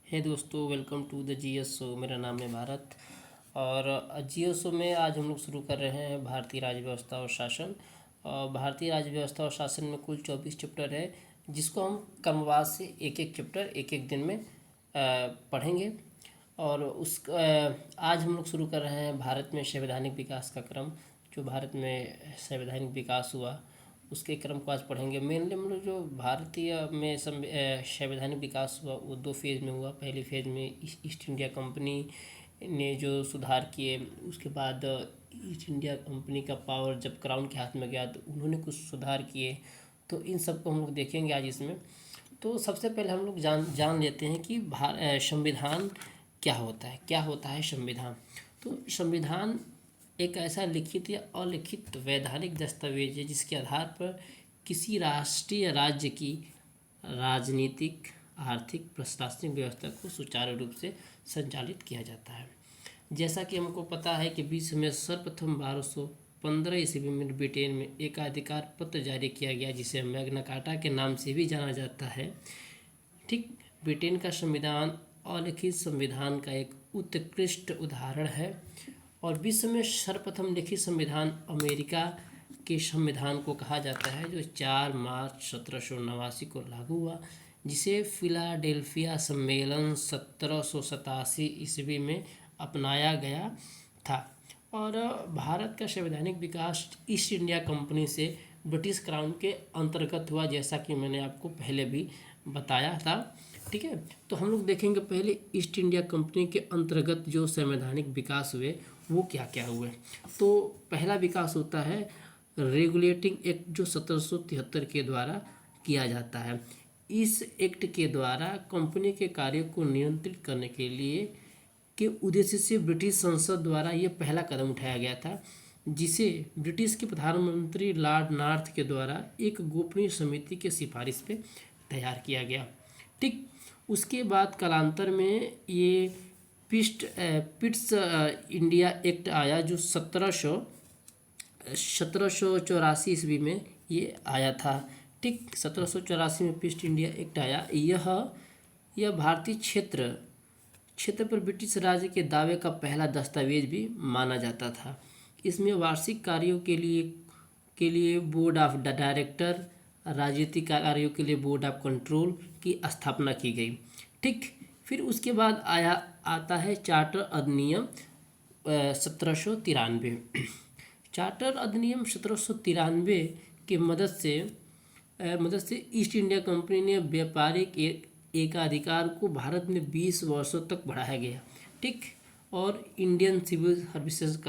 हे दोस्तों, welcome to the GS show. मेरा नाम है भारत और जीएस शो में आज हम लोग शुरू कर रहे हैं भारतीय राज्य व्यवस्था और शासन। भारतीय राज्य व्यवस्था और शासन में कुल 24 चैप्टर है, जिसको हम क्रमवार से एक एक चैप्टर एक एक दिन में पढ़ेंगे। और आज हम लोग शुरू कर रहे हैं भारत में संवैधानिक विकास का क्रम। जो भारत में संवैधानिक विकास हुआ उसके क्रम को आज पढ़ेंगे। मेनली हम लोग जो भारतीय में संवैधानिक विकास हुआ वो दो फेज़ में हुआ। पहले फेज़ में ईस्ट इंडिया कंपनी ने जो सुधार किए, उसके बाद ईस्ट इंडिया कंपनी का पावर जब क्राउन के हाथ में गया तो उन्होंने कुछ सुधार किए। तो इन सब को हम लोग देखेंगे आज इसमें। तो सबसे पहले हम लोग जान लेते हैं कि संविधान क्या होता है संविधान। तो संविधान एक ऐसा लिखित या अलिखित वैधानिक दस्तावेज है जिसके आधार पर किसी राष्ट्रीय राज्य की राजनीतिक, आर्थिक, प्रशासनिक व्यवस्था को सुचारू रूप से संचालित किया जाता है। जैसा कि हमको पता है कि विश्व में सर्वप्रथम 1215 ईस्वी में ब्रिटेन में एकाधिकार पत्र जारी किया गया, जिसे मैग्ना कार्टा के नाम से भी जाना जाता है। ठीक, ब्रिटेन का संविधान अलिखित संविधान का एक उत्कृष्ट उदाहरण है। और विश्व में सर्वप्रथम लिखित संविधान अमेरिका के संविधान को कहा जाता है, जो 4 मार्च 1789 को लागू हुआ, जिसे फिलाडेल्फिया सम्मेलन 1787 ईस्वी में अपनाया गया था। और भारत का संवैधानिक विकास ईस्ट इंडिया कंपनी से ब्रिटिश क्राउन के अंतर्गत हुआ, जैसा कि मैंने आपको पहले भी बताया था। ठीक है, तो हम लोग देखेंगे पहले ईस्ट इंडिया कंपनी के अंतर्गत जो संवैधानिक विकास हुए वो क्या क्या हुए। तो पहला विकास होता है रेगुलेटिंग एक्ट, जो 1773 के द्वारा किया जाता है। इस एक्ट के द्वारा कंपनी के कार्यों को नियंत्रित करने के उद्देश्य से ब्रिटिश संसद द्वारा ये पहला कदम उठाया गया था, जिसे ब्रिटिश के प्रधानमंत्री लॉर्ड नॉर्थ के द्वारा एक गोपनीय समिति के सिफारिश पे तैयार किया गया। ठीक, उसके बाद कालांतर में ये पिट्स इंडिया एक्ट आया, जो 1784 ईस्वी में ये आया था। ठीक, 1784 में पिट्स इंडिया एक्ट आया। यह भारतीय क्षेत्र पर ब्रिटिश राज के दावे का पहला दस्तावेज भी माना जाता था। इसमें वार्षिक कार्यों के लिए बोर्ड ऑफ डायरेक्टर, राजनीतिक कार्यों के लिए बोर्ड ऑफ कंट्रोल की स्थापना की गई। ठीक, फिर उसके बाद आता है चार्टर अधिनियम 1793। चार्टर अधिनियम 1793 के मदद से ईस्ट इंडिया कंपनी ने व्यापारिक एकाधिकार को भारत में 20 वर्षों तक बढ़ाया गया। ठीक, और इंडियन सिविल सर्विसेज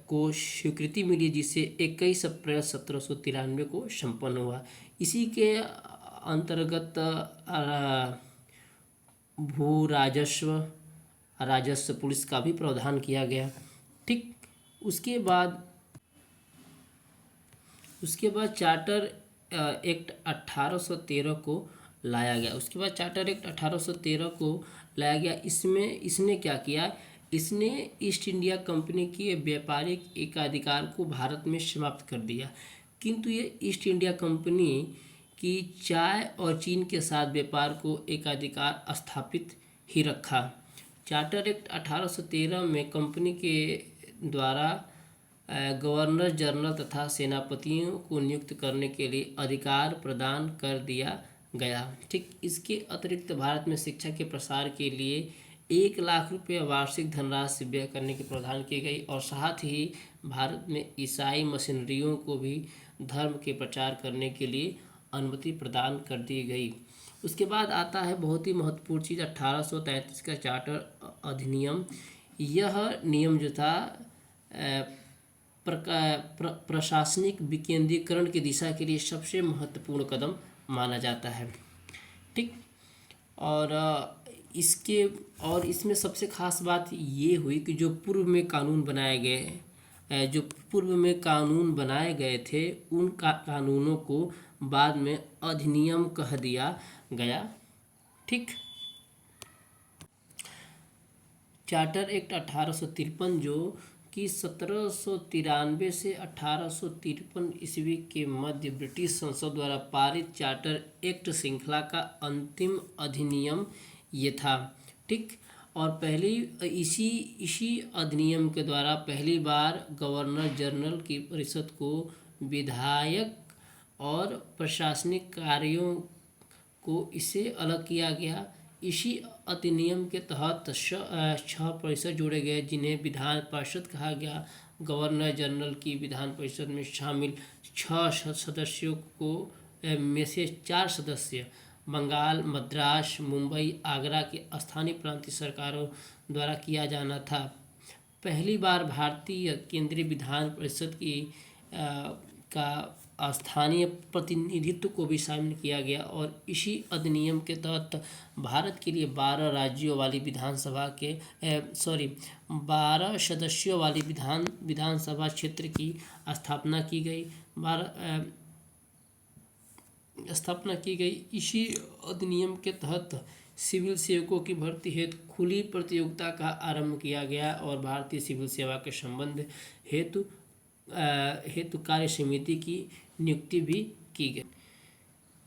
को स्वीकृति मिली, जिसे 21 अप्रैल 1793 को संपन्न हुआ। इसी के अंतर्गत भू राजस्व पुलिस का भी प्रावधान किया गया। ठीक, उसके बाद चार्टर एक्ट 1813 को लाया गया। इसने क्या किया, इसने ईस्ट इंडिया कंपनी के व्यापारिक एकाधिकार को भारत में समाप्त कर दिया, किंतु ये ईस्ट इंडिया कंपनी की चाय और चीन के साथ व्यापार को एकाधिकार स्थापित ही रखा। चार्टर एक्ट 1813 में कंपनी के द्वारा गवर्नर जनरल तथा सेनापतियों को नियुक्त करने के लिए अधिकार प्रदान कर दिया गया। ठीक, इसके अतिरिक्त भारत में शिक्षा के प्रसार के लिए 1 लाख रुपये वार्षिक धनराशि व्यय करने की प्रावधान की गई, और साथ ही भारत में ईसाई मिशनरियों को भी धर्म के प्रचार करने के लिए अनुमति प्रदान कर दी गई। उसके बाद आता है बहुत ही महत्वपूर्ण चीज़, 1833 का चार्टर अधिनियम। यह नियम जो था प्रशासनिक विकेंद्रीकरण की दिशा के लिए सबसे महत्वपूर्ण कदम माना जाता है। ठीक, और इसमें सबसे खास बात ये हुई कि जो पूर्व में कानून बनाए गए थे, उन कानूनों को बाद में अधिनियम कह दिया गया। ठीक, चार्टर एक्ट 1853 जो कि 1793 से 1853 ईस्वी के मध्य ब्रिटिश संसद द्वारा पारित चार्टर एक्ट श्रृंखला का अंतिम अधिनियम ये था। ठीक। और पहली इसी इसी अधिनियम के द्वारा पहली बार गवर्नर जनरल की परिषद को विधायक और प्रशासनिक कार्यों को इससे अलग किया गया। इसी अधिनियम के तहत 6 परिषद जोड़े गए जिन्हें विधान परिषद कहा गया। गवर्नर जनरल की विधान परिषद में शामिल 6 सदस्यों को में से 4 सदस्य बंगाल, मद्रास, मुंबई, आगरा के स्थानीय प्रांतीय सरकारों द्वारा किया जाना था। पहली बार भारतीय केंद्रीय विधान परिषद की का स्थानीय प्रतिनिधित्व को भी शामिल किया गया और इसी अधिनियम के तहत भारत के लिए 12 राज्यों वाली विधानसभा के 12 सदस्यों वाली विधानसभा क्षेत्र की स्थापना की गई। इसी अधिनियम के तहत सिविल सेवकों की भर्ती हेतु खुली प्रतियोगिता का आरंभ किया गया और भारतीय सिविल सेवा के संबंध हेतु कार्य समिति की नियुक्ति भी की गई।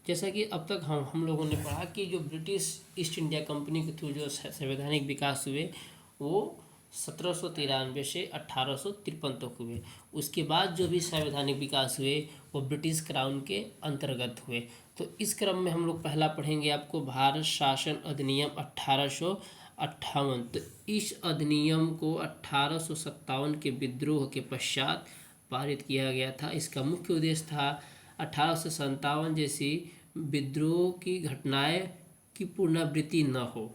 जैसा कि अब तक हम लोगों ने पढ़ा कि जो ब्रिटिश ईस्ट इंडिया कंपनी के थ्रू जो संवैधानिक विकास हुए वो 1793 से 1853 तक हुए। उसके बाद जो भी संवैधानिक विकास हुए वो ब्रिटिश क्राउन के अंतर्गत हुए। तो इस क्रम में हम लोग पहला पढ़ेंगे आपको भारत शासन अधिनियम 1858। तो इस अधिनियम को 1857 के विद्रोह के पश्चात पारित किया गया था। इसका मुख्य उद्देश्य था 1857 जैसी विद्रोह की घटनाएं की पुनरावृत्ति न हो।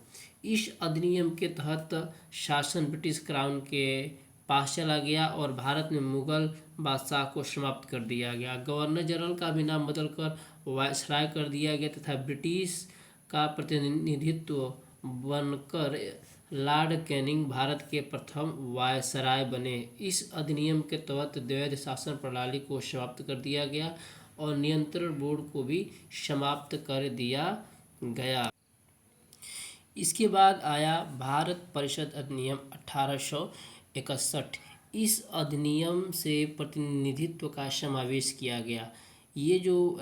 इस अधिनियम के तहत शासन ब्रिटिश क्राउन के पास चला गया और भारत में मुगल बादशाह को समाप्त कर दिया गया। गवर्नर जनरल का भी नाम बदलकर वायसराय कर दिया गया तथा ब्रिटिश का प्रतिनिधित्व बनकर लॉर्ड कैनिंग भारत के प्रथम वायसराय बने। इस अधिनियम के तहत द्वैध शासन प्रणाली को समाप्त कर दिया गया और नियंत्रण बोर्ड को भी समाप्त कर दिया गया। इसके बाद आया भारत परिषद अधिनियम 1861। इस अधिनियम से प्रतिनिधित्व का समावेश किया गया। ये जो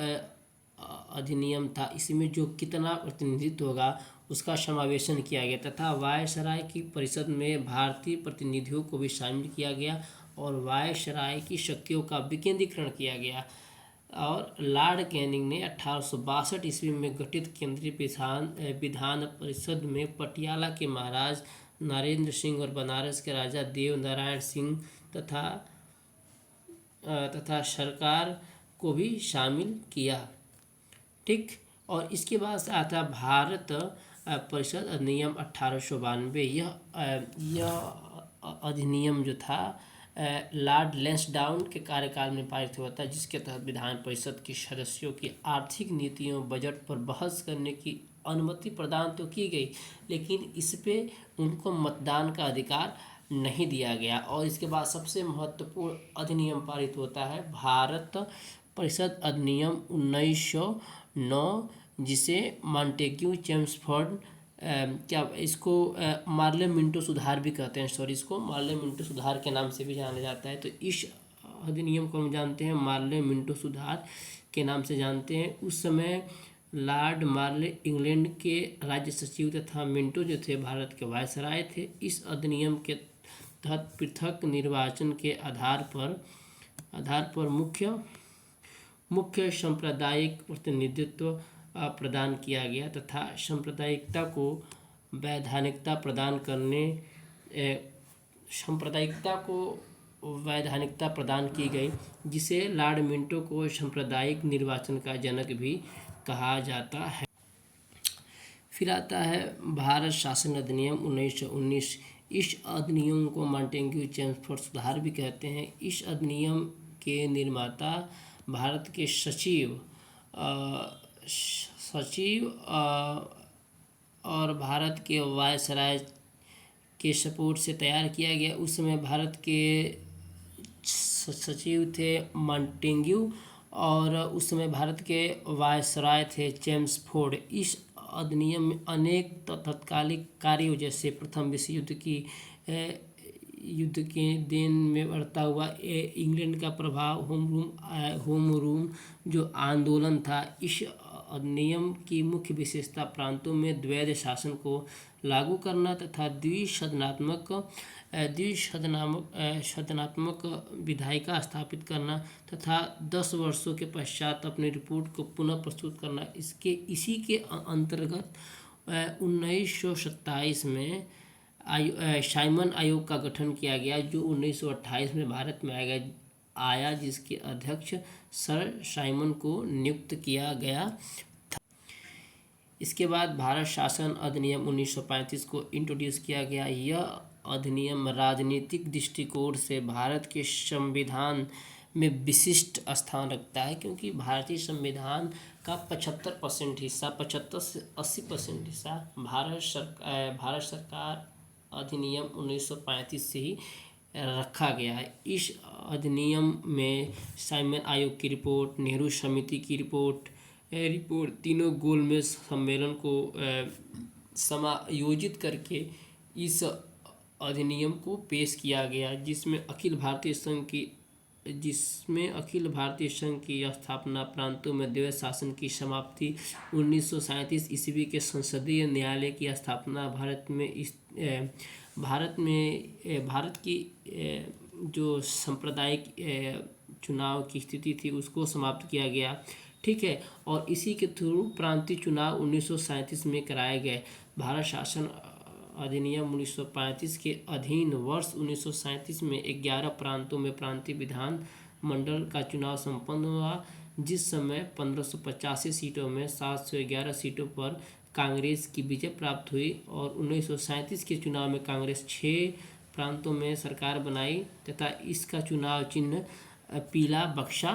अधिनियम था इसमें जो कितना प्रतिनिधित्व होगा उसका समावेशन किया गया तथा वायसराय की परिषद में भारतीय प्रतिनिधियों को भी शामिल किया गया और वायसराय की शक्तियों का विकेंद्रीकरण किया गया। और लॉर्ड कैनिंग ने 1862 ईस्वी में गठित केंद्रीय विधान परिषद में पटियाला के महाराज नरेंद्र सिंह और बनारस के राजा देव नारायण सिंह तथा सरकार को भी शामिल किया। ठीक। और इसके बाद आता भारत परिषद अधिनियम 1892। यह अधिनियम जो था लॉर्ड लैंसडाउन के कार्यकाल में पारित हुआ था, जिसके तहत विधान परिषद के सदस्यों की आर्थिक नीतियों बजट पर बहस करने की अनुमति प्रदान तो की गई लेकिन इस पे उनको मतदान का अधिकार नहीं दिया गया। और इसके बाद सबसे महत्वपूर्ण अधिनियम पारित होता है भारत परिषद अधिनियम 1909 जिसे मॉन्टेग्यू चेम्सफोर्ड मार्ले मिंटो सुधार भी कहते हैं। इसको मार्ले मिंटो सुधार के नाम से भी जाना जाता है। तो इस अधिनियम को हम जानते हैं मार्ले मिंटो सुधार के नाम से जानते हैं। उस समय लॉर्ड मार्ले इंग्लैंड के राज्य सचिव तथा मिंटो जो थे भारत के वायसराय थे। इस अधिनियम के तहत पृथक निर्वाचन के आधार पर मुख्य सांप्रदायिक प्रतिनिधित्व प्रदान किया गया तथा सांप्रदायिकता को वैधानिकता प्रदान की गई, जिसे लॉर्ड मिंटो को सांप्रदायिक निर्वाचन का जनक भी कहा जाता है। फिर आता है भारत शासन अधिनियम 1919। इस अधिनियम को मॉन्टेग्यू चेम्सफोर्ड सुधार भी कहते हैं। इस अधिनियम के निर्माता भारत के सचिव और भारत के वायसराय के सपोर्ट से तैयार किया गया। उस समय भारत के सचिव थे मॉन्टेग्यू और उस समय भारत के वायसराय थे चेम्सफोर्ड। इस अधिनियम में अनेक तत्कालिक कार्यों जैसे प्रथम विश्व युद्ध की युद्ध के दिन में बढ़ता हुआ इंग्लैंड का प्रभाव, होम रूल जो आंदोलन था, इस अधिनियम की मुख्य विशेषता प्रांतों में द्वैध शासन को लागू करना तथा द्विसदनात्मक विधायिका स्थापित करना तथा 10 वर्षों के पश्चात अपनी रिपोर्ट को पुनः प्रस्तुत करना। इसी के अंतर्गत 1927 में साइमन आयोग का गठन किया गया, जो 1928 में भारत में आया, जिसके अध्यक्ष सर साइमन को नियुक्त किया गया था। इसके बाद भारत शासन अधिनियम 1935 को इंट्रोड्यूस किया गया। यह अधिनियम राजनीतिक दृष्टिकोण से भारत के संविधान में विशिष्ट स्थान रखता है, क्योंकि भारतीय संविधान का 75% हिस्सा, 75 से 80% हिस्सा भारत सरकार अधिनियम 1935 से ही रखा गया है। इस अधिनियम में साइमन आयोग की रिपोर्ट, नेहरू समिति की रिपोर्ट तीनों गोलमेज सम्मेलन को समायोजित करके इस अधिनियम को पेश किया गया, जिसमें अखिल भारतीय संघ की स्थापना, प्रांतों में द्वैध शासन की समाप्ति, 1937 ईस्वी के संसदीय न्यायालय की स्थापना, भारत की जो सांप्रदायिक चुनाव की स्थिति थी उसको समाप्त किया गया। ठीक है, और इसी के थ्रू प्रांतीय चुनाव 1937 में कराए गए। भारत शासन अधिनियम 1935 के अधीन वर्ष 1937 में 11 प्रांतों में प्रांतीय विधान मंडल का चुनाव संपन्न हुआ, जिस समय 1585 सीटों में 711 सीटों पर कांग्रेस की विजय प्राप्त हुई, और 1937 के चुनाव में कांग्रेस 6 प्रांतों में सरकार बनाई तथा इसका चुनाव चिन्ह पीला बक्सा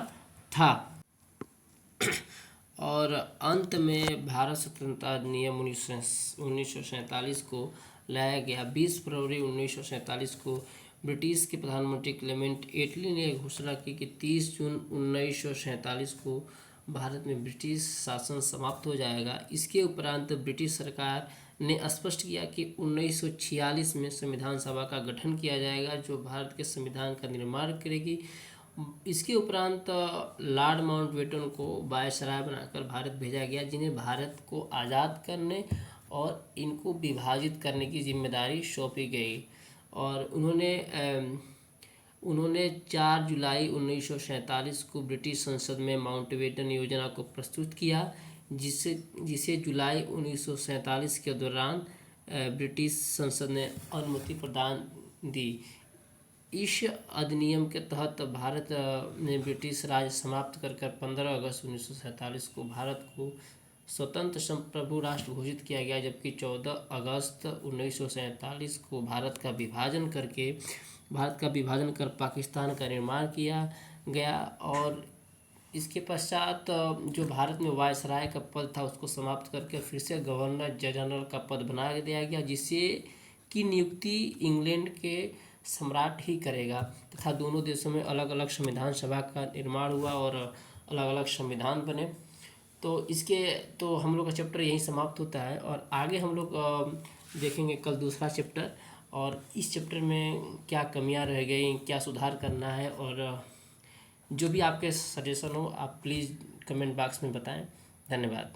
था। और अंत में भारत स्वतंत्रता अधिनियम 1947 को लाया गया। 20 फरवरी 1947 को ब्रिटिश के प्रधानमंत्री क्लेमेंट एटली ने घोषणा की कि 30 जून 1947 को भारत में ब्रिटिश शासन समाप्त हो जाएगा। इसके उपरांत ब्रिटिश सरकार ने स्पष्ट किया कि 1946 में संविधान सभा का गठन किया जाएगा, जो भारत के संविधान का निर्माण करेगी। इसके उपरांत लॉर्ड माउंटबेटन को वायसराय बनाकर भारत भेजा गया, जिन्हें भारत को आज़ाद करने और इनको विभाजित करने की जिम्मेदारी सौंपी गई। और उन्होंने 4 जुलाई 1947 को ब्रिटिश संसद में माउंटबेटन योजना को प्रस्तुत किया, जिसे जुलाई 1947 के दौरान ब्रिटिश संसद ने अनुमति प्रदान दी। इस अधिनियम के तहत भारत ने ब्रिटिश राज समाप्त कर 15 अगस्त 1947 को भारत को स्वतंत्र संप्रभु राष्ट्र घोषित किया गया, जबकि 14 अगस्त 1947 को भारत का विभाजन कर पाकिस्तान का निर्माण किया गया। और इसके पश्चात जो भारत में वायसराय का पद था उसको समाप्त करके फिर से गवर्नर जनरल का पद बना दिया गया, जिससे की नियुक्ति इंग्लैंड के सम्राट ही करेगा, तथा दोनों देशों में अलग अलग संविधान सभा का निर्माण हुआ और अलग अलग संविधान बने। तो हम लोग का चैप्टर यहीं समाप्त होता है, और आगे हम लोग देखेंगे कल दूसरा चैप्टर, और इस चैप्टर में क्या कमियां रह गई, क्या सुधार करना है, और जो भी आपके सजेशन हो आप प्लीज़ कमेंट बॉक्स में बताएं। धन्यवाद।